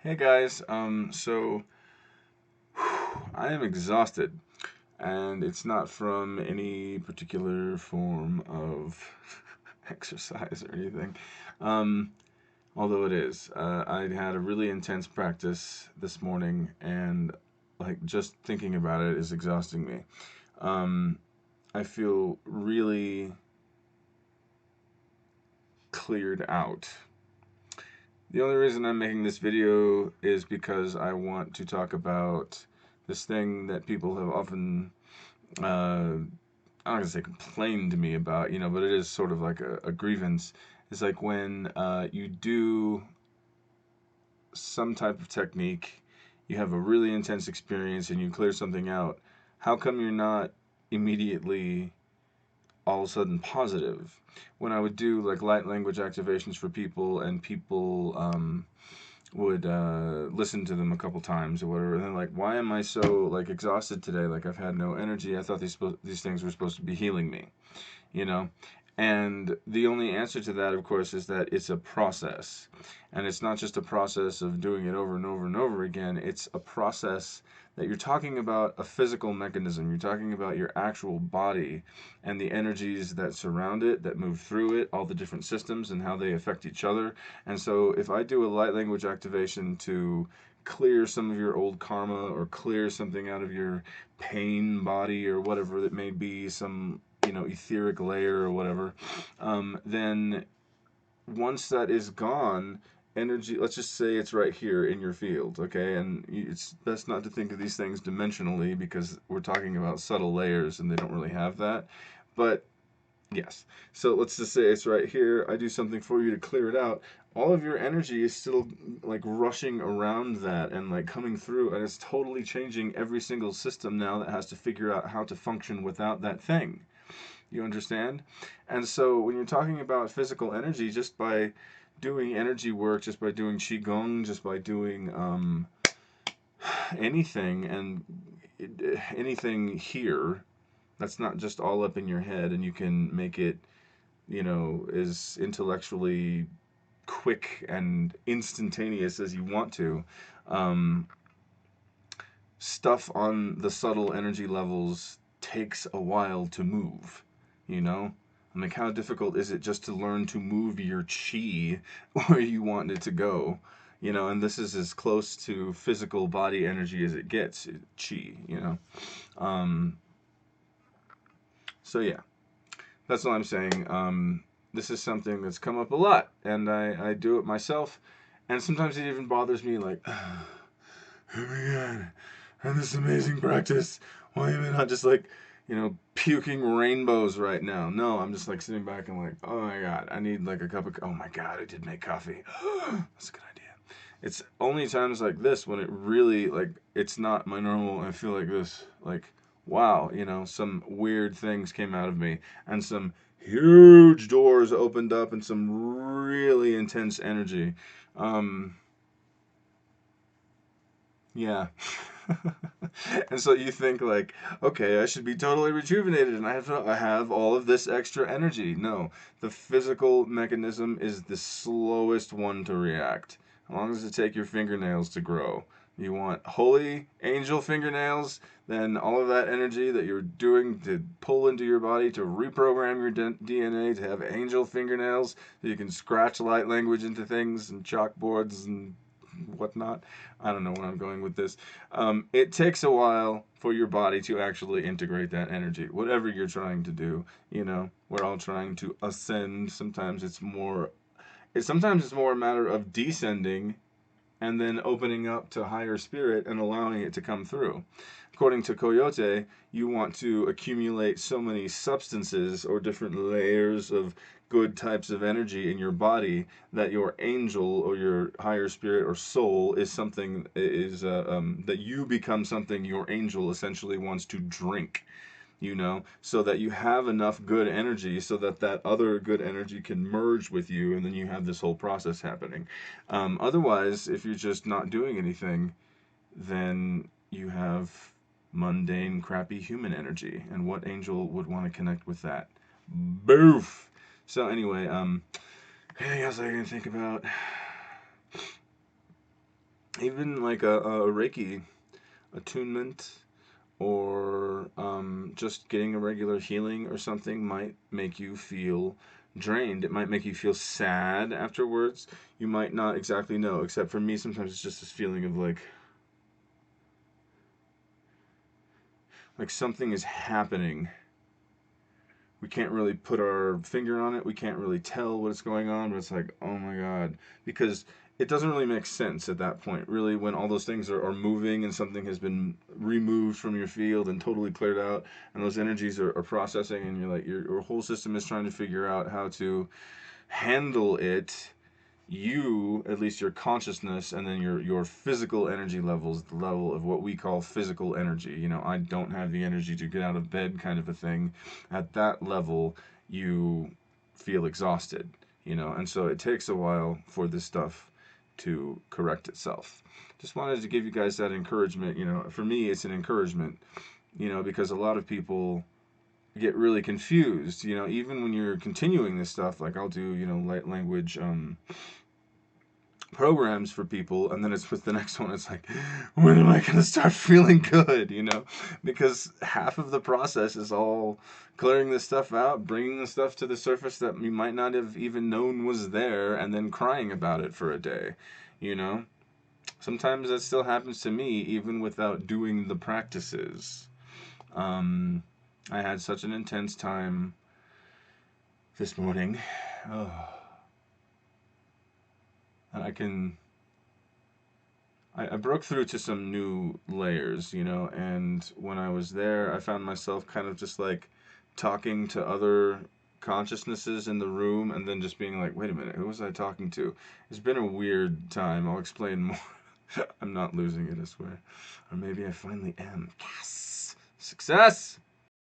Hey guys, I am exhausted, and it's not from any particular form of exercise or anything. Um, Although it is. I had a really intense practice this morning, and like just thinking about it is exhausting me. Um, I feel really cleared out. The only reason I'm making this video is because I want to talk about this thing that people have often, I'm not gonna say complained to me about, but it is sort of like a grievance. It's like when you do some type of technique, you have a really intense experience and you clear something out. How come you're not immediately all of a sudden positive? When I would do like light language activations for people and people would listen to them a couple times or whatever. And they're like, "Why am I so like exhausted today? Like I've had no energy. I thought these things were supposed to be healing me, you know." And the only answer to that, of course, is that it's a process, and it's not just a process of doing it over and over and over again. It's a process that you're talking about a physical mechanism. You're talking about your actual body and the energies that surround it, that move through it, all the different systems and how they affect each other. And so if I do a light language activation to clear some of your old karma or clear something out of your pain body or whatever it may be, some etheric layer or whatever, then once that is gone, energy, let's just say it's right here in your field, okay? And it's best not to think of these things dimensionally because we're talking about subtle layers and they don't really have that. But yes, so let's just say it's right here. I do something for you to clear it out. All of your energy is still like rushing around that and like coming through, and it's totally changing every single system now that has to figure out how to function without that thing. You understand? And so when you're talking about physical energy, just by doing energy work, just by doing qigong, just by doing anything and anything here, that's not just all up in your head, and you can make it, as intellectually quick and instantaneous as you want to. Um, Stuff on the subtle energy levels takes a while to move, you know? I'm like, how difficult is it just to learn to move your chi where you want it to go? And this is as close to physical body energy as it gets, chi. Um, so yeah, that's all I'm saying. This is something that's come up a lot, and I do it myself, and sometimes it even bothers me, like, oh my god, and this amazing practice. Why am I not just like, puking rainbows right now? No, I'm just like sitting back and like, oh my god, I need like a cup of. Oh my god, I did make coffee. That's a good idea. It's only times like this when it really like it's not my normal. I feel like this, like wow, some weird things came out of me, and some huge doors opened up, and some really intense energy. Um, yeah. And so you think like, okay, I should be totally rejuvenated and I have all of this extra energy. No, the physical mechanism is the slowest one to react. How long does it take your fingernails to grow? You want holy angel fingernails, then all of that energy that you're doing to pull into your body to reprogram your DNA to have angel fingernails so you can scratch light language into things and chalkboards and whatnot. I don't know where I'm going with this. It takes a while for your body to actually integrate that energy. Whatever you're trying to do, we're all trying to ascend. Sometimes it's more a matter of descending and then opening up to higher spirit and allowing it to come through. According to Coyote, you want to accumulate so many substances or different layers of good types of energy in your body that your angel or your higher spirit or soul is something is that you become something your angel essentially wants to drink, so that you have enough good energy so that that other good energy can merge with you, and then you have this whole process happening. Otherwise, if you're just not doing anything, then you have mundane, crappy human energy. And what angel would want to connect with that? Boof! So, anyway, anything else I can think about? even like a Reiki attunement, or just getting a regular healing or something might make you feel drained. It might make you feel sad afterwards. You might not exactly know, except for me, sometimes it's just this feeling of like something is happening. We can't really put our finger on it. We can't really tell what's going on, but it's like, oh my God. Because it doesn't really make sense at that point, really, when all those things are moving and something has been removed from your field and totally cleared out, and those energies are processing, and you're like, your whole system is trying to figure out how to handle it. You, at least your consciousness, and then your physical energy levels, the level of what we call physical energy. I don't have the energy to get out of bed, kind of a thing. At that level, you feel exhausted. And so it takes a while for this stuff to correct itself. Just wanted to give you guys that encouragement. For me, it's an encouragement. Because a lot of people get really confused. Even when you're continuing this stuff, like I'll do, light language programs for people, and then it's with the next one, it's like, when am I going to start feeling good? Because half of the process is all clearing this stuff out, bringing the stuff to the surface that you might not have even known was there, and then crying about it for a day. you know Sometimes that still happens to me even without doing the practices. um I had such an intense time this morning. Oh, and I broke through to some new layers, and when I was there, I found myself kind of just like talking to other consciousnesses in the room, and then just being like, wait a minute, who was I talking to? It's been a weird time. I'll explain more. I'm not losing it, I swear. Or maybe I finally am. Yes! Success!